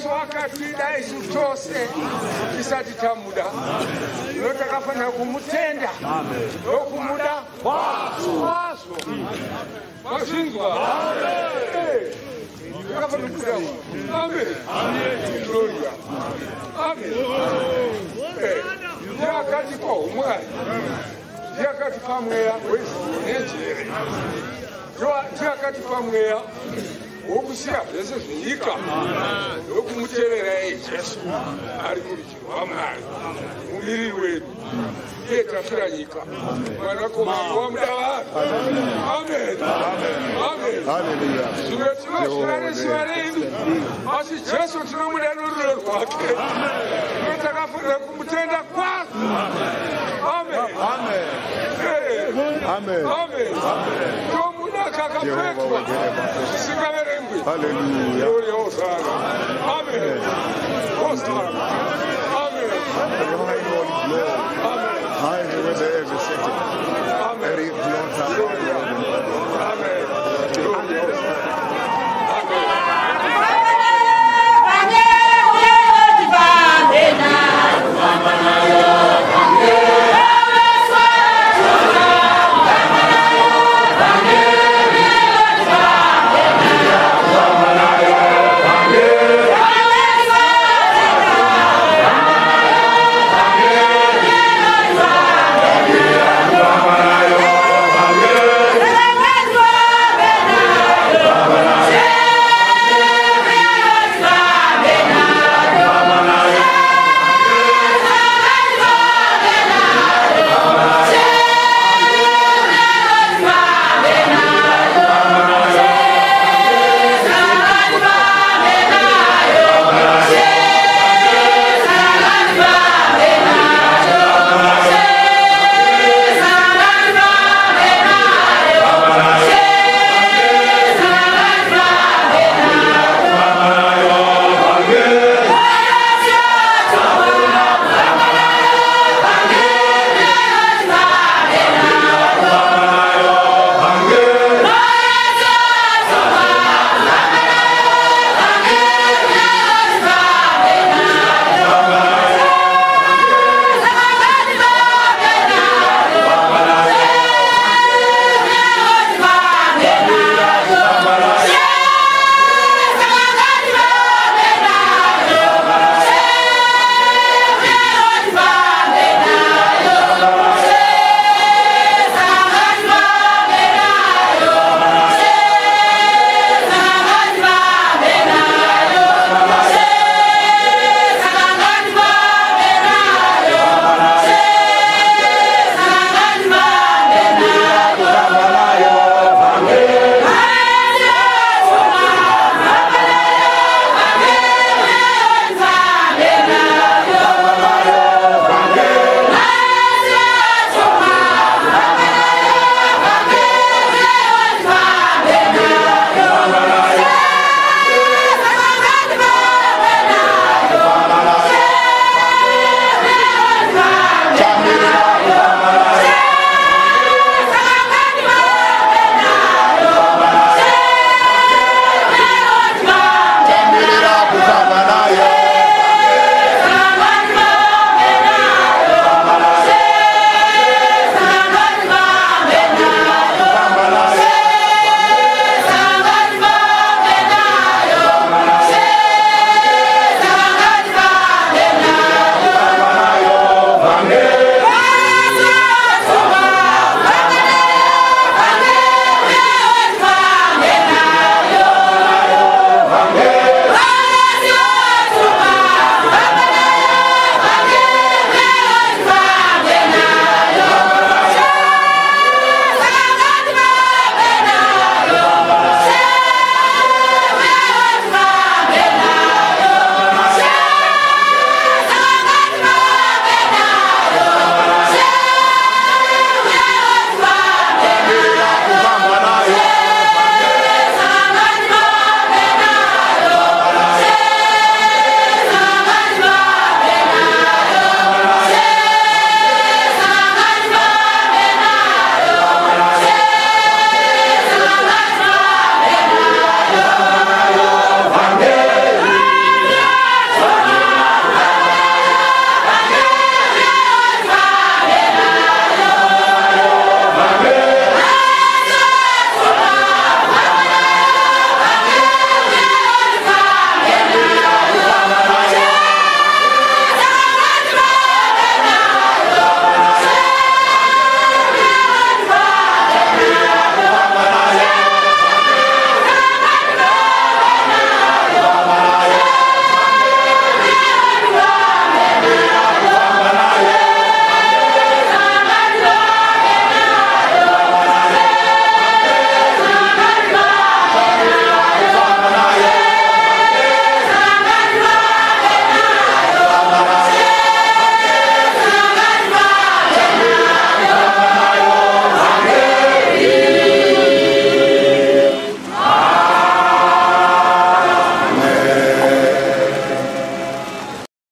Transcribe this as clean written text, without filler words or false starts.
Yesu akatida isu chose tisati tamuda notakafanira kumutenda nokumuda kwazo mazvinzwa takafanira amen gloria amen yakati kwaumwari yakati pamweya wezinejere yakati pamweya wokusiya zvese zvenyika nokumutevera Jesu ari kurudyi rwaMwari mumiriri wedu iye tafira nyika mwanakomana wamuda vanhu amen zvimwe tinosvira nesimba redu asi Jesu tinomuda norudo rwake takafanira kumutenda kwazvo amen tomuda kakapetwa zvisingaverengwi gloria hosana amen hosana amen amen